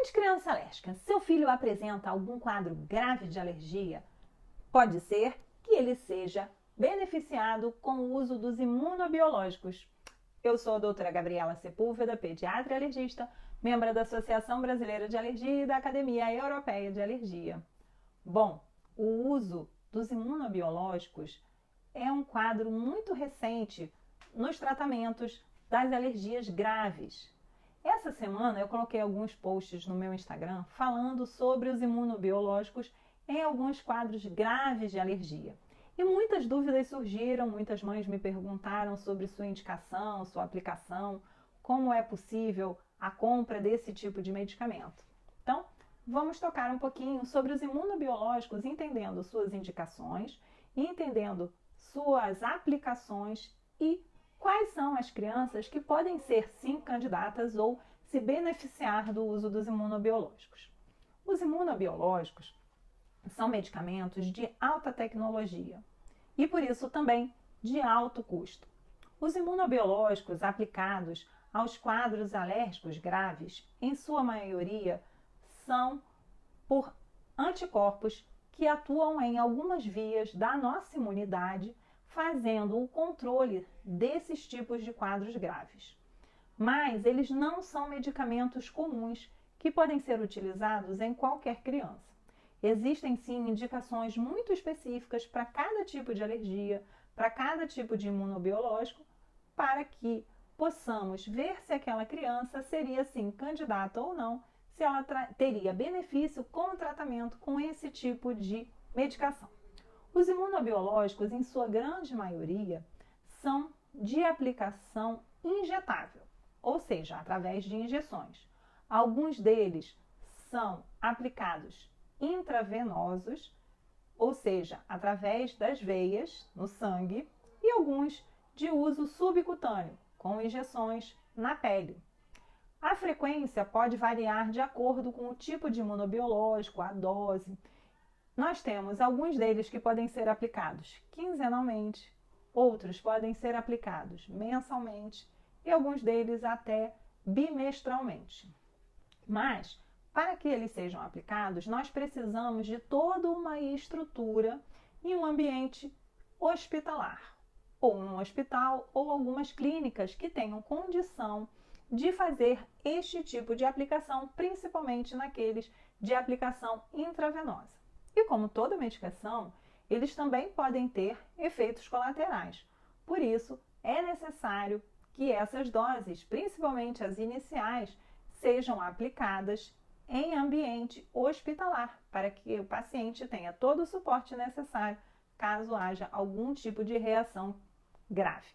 Mãe de criança alérgica, seu filho apresenta algum quadro grave de alergia? Pode ser que ele seja beneficiado com o uso dos imunobiológicos. Eu sou a doutora Gabriela Sepúlveda, pediatra e alergista, membro da Associação Brasileira de Alergia e da Academia Europeia de Alergia. Bom, o uso dos imunobiológicos é um quadro muito recente nos tratamentos das alergias graves. Essa semana eu coloquei alguns posts no meu Instagram falando sobre os imunobiológicos em alguns quadros graves de alergia. E muitas dúvidas surgiram, muitas mães me perguntaram sobre sua indicação, sua aplicação, como é possível a compra desse tipo de medicamento. Então, vamos tocar um pouquinho sobre os imunobiológicos, entendendo suas indicações, entendendo suas aplicações e quais são as crianças que podem ser sim candidatas ou se beneficiar do uso dos imunobiológicos. Os imunobiológicos são medicamentos de alta tecnologia e por isso também de alto custo. Os imunobiológicos aplicados aos quadros alérgicos graves, em sua maioria, são por anticorpos que atuam em algumas vias da nossa imunidade, fazendo o controle desses tipos de quadros graves. Mas eles não são medicamentos comuns que podem ser utilizados em qualquer criança. Existem sim indicações muito específicas para cada tipo de alergia, para cada tipo de imunobiológico, para que possamos ver se aquela criança seria sim candidata ou não, se ela teria benefício com o tratamento com esse tipo de medicação. Os imunobiológicos, em sua grande maioria, são de aplicação injetável, ou seja, através de injeções. Alguns deles são aplicados intravenosos, ou seja, através das veias, no sangue, e alguns de uso subcutâneo, com injeções na pele. A frequência pode variar de acordo com o tipo de imunobiológico, a dose. Nós temos alguns deles que podem ser aplicados quinzenalmente, outros podem ser aplicados mensalmente e alguns deles até bimestralmente. Mas, para que eles sejam aplicados, nós precisamos de toda uma estrutura em um ambiente hospitalar, ou num hospital, ou algumas clínicas que tenham condição de fazer este tipo de aplicação, principalmente naqueles de aplicação intravenosa. E como toda medicação, eles também podem ter efeitos colaterais. Por isso, é necessário que essas doses, principalmente as iniciais, sejam aplicadas em ambiente hospitalar, para que o paciente tenha todo o suporte necessário caso haja algum tipo de reação grave.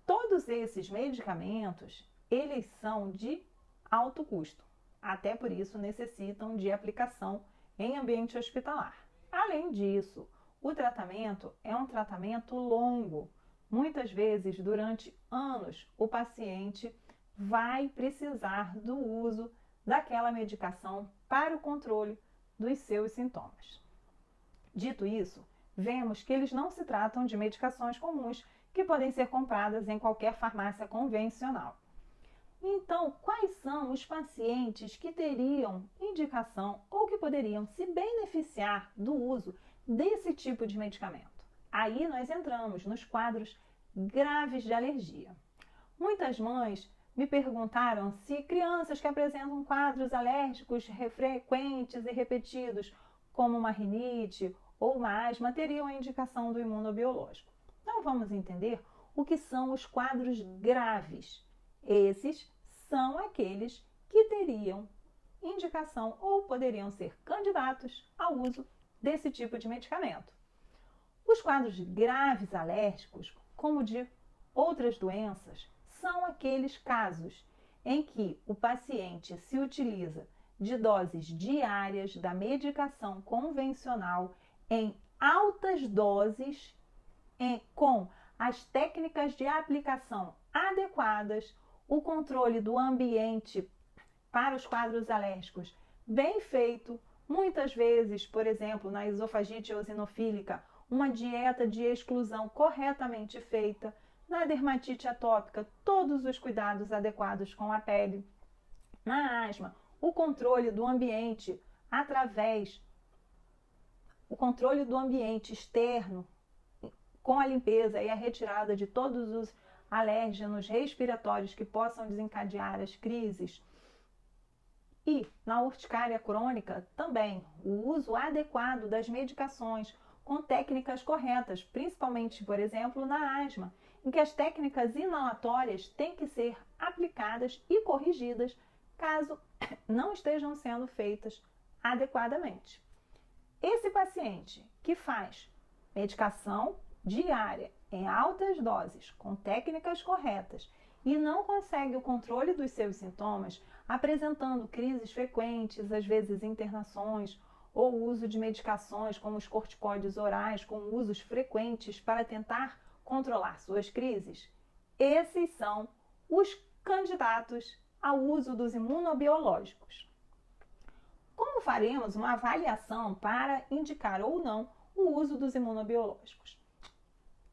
Todos esses medicamentos, eles são de alto custo, até por isso necessitam de aplicação em ambiente hospitalar. Além disso, o tratamento é um tratamento longo. Muitas vezes, durante anos, o paciente vai precisar do uso daquela medicação para o controle dos seus sintomas. Dito isso, vemos que eles não se tratam de medicações comuns que podem ser compradas em qualquer farmácia convencional. Então, quais são os pacientes que teriam indicação ou que poderiam se beneficiar do uso desse tipo de medicamento? Aí nós entramos nos quadros graves de alergia. Muitas mães me perguntaram se crianças que apresentam quadros alérgicos frequentes e repetidos, como uma rinite ou uma asma, teriam a indicação do imunobiológico. Então vamos entender o que são os quadros graves. Esses são aqueles que teriam indicação ou poderiam ser candidatos ao uso desse tipo de medicamento. Os quadros graves alérgicos, como de outras doenças, são aqueles casos em que o paciente se utiliza de doses diárias da medicação convencional em altas doses, com as técnicas de aplicação adequadas, o controle do ambiente para os quadros alérgicos bem feito, muitas vezes, por exemplo, na esofagite eosinofílica, uma dieta de exclusão corretamente feita, na dermatite atópica, todos os cuidados adequados com a pele, na asma, o controle do ambiente externo, com a limpeza e a retirada de todos os alérgenos respiratórios que possam desencadear as crises. E na urticária crônica também, o uso adequado das medicações com técnicas corretas, principalmente, por exemplo, na asma, em que as técnicas inalatórias têm que ser aplicadas e corrigidas caso não estejam sendo feitas adequadamente. Esse paciente que faz medicação diária em altas doses, com técnicas corretas, e não consegue o controle dos seus sintomas, apresentando crises frequentes, às vezes internações, ou uso de medicações como os corticoides orais, com usos frequentes para tentar controlar suas crises, esses são os candidatos ao uso dos imunobiológicos. Como faremos uma avaliação para indicar ou não o uso dos imunobiológicos?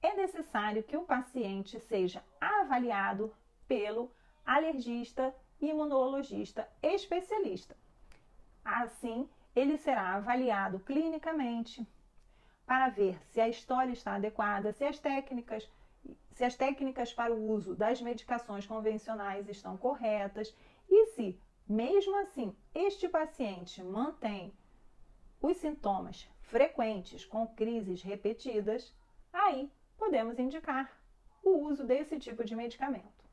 É necessário que o paciente seja avaliado pelo alergista e imunologista especialista. Assim, ele será avaliado clinicamente para ver se a história está adequada, se as técnicas para o uso das medicações convencionais estão corretas e se, mesmo assim, este paciente mantém os sintomas frequentes com crises repetidas, aí podemos indicar o uso desse tipo de medicamento.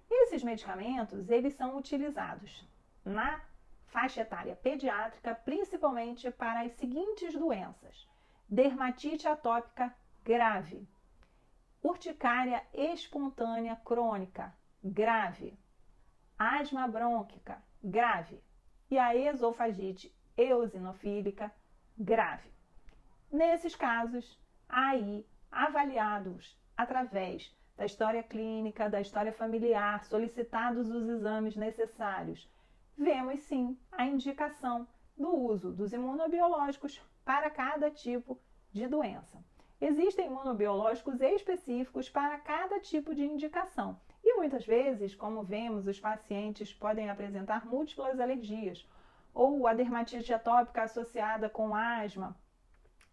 Esses medicamentos, eles são utilizados na faixa etária pediátrica, principalmente para as seguintes doenças: dermatite atópica grave, urticária espontânea crônica grave, asma brônquica grave e a esofagite eosinofílica grave. Nesses casos, aí avaliados através da história clínica, da história familiar, solicitados os exames necessários, vemos sim a indicação do uso dos imunobiológicos para cada tipo de doença. Existem imunobiológicos específicos para cada tipo de indicação e muitas vezes, como vemos, os pacientes podem apresentar múltiplas alergias ou a dermatite atópica associada com asma.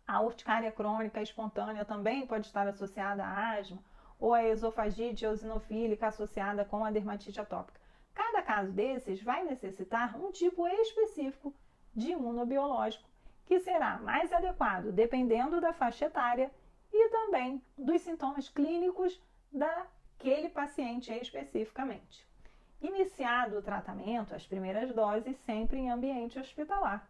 A urticária crônica espontânea também pode estar associada à asma, ou a esofagite eosinofílica associada com a dermatite atópica. Cada caso desses vai necessitar um tipo específico de imunobiológico, que será mais adequado dependendo da faixa etária e também dos sintomas clínicos daquele paciente especificamente. Iniciado o tratamento, as primeiras doses sempre em ambiente hospitalar.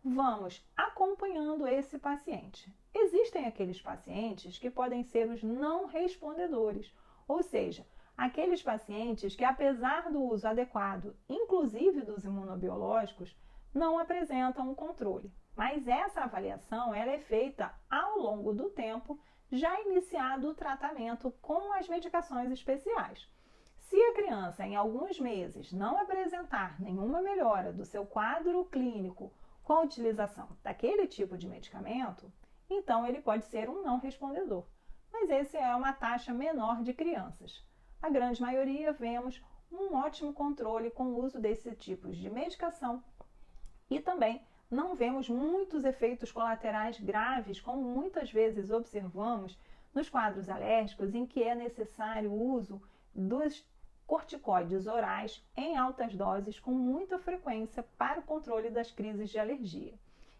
Vamos acompanhando esse paciente. Existem aqueles pacientes que podem ser os não respondedores, ou seja, aqueles pacientes que, apesar do uso adequado, inclusive dos imunobiológicos, não apresentam um controle. Mas essa avaliação ela é feita ao longo do tempo, já iniciado o tratamento com as medicações especiais. Se a criança, em alguns meses, não apresentar nenhuma melhora do seu quadro clínico com a utilização daquele tipo de medicamento, então ele pode ser um não respondedor. Mas essa é uma taxa menor de crianças. A grande maioria vemos um ótimo controle com o uso desses tipos de medicação e também não vemos muitos efeitos colaterais graves, como muitas vezes observamos nos quadros alérgicos, em que é necessário o uso dos corticoides orais em altas doses com muita frequência para o controle das crises de alergia.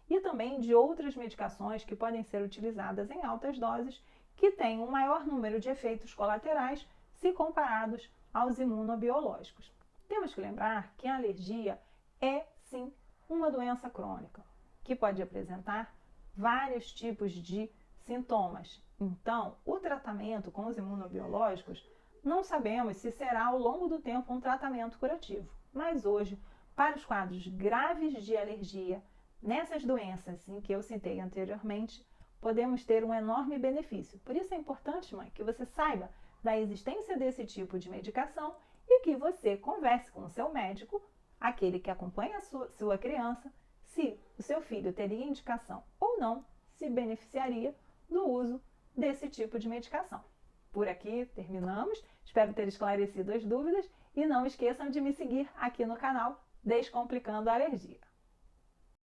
E também de outras medicações que podem ser utilizadas em altas doses, que têm um maior número de efeitos colaterais se comparados aos imunobiológicos. Temos que lembrar que a alergia é, sim, uma doença crônica, que pode apresentar vários tipos de sintomas. Então, o tratamento com os imunobiológicos, não sabemos se será ao longo do tempo um tratamento curativo. Mas hoje, para os quadros graves de alergia, nessas doenças em que eu citei anteriormente, podemos ter um enorme benefício. Por isso é importante, mãe, que você saiba da existência desse tipo de medicação e que você converse com o seu médico, aquele que acompanha a sua criança, se o seu filho teria indicação ou não, se beneficiaria do uso desse tipo de medicação. Por aqui terminamos, espero ter esclarecido as dúvidas e não esqueçam de me seguir aqui no canal Descomplicando a Alergia.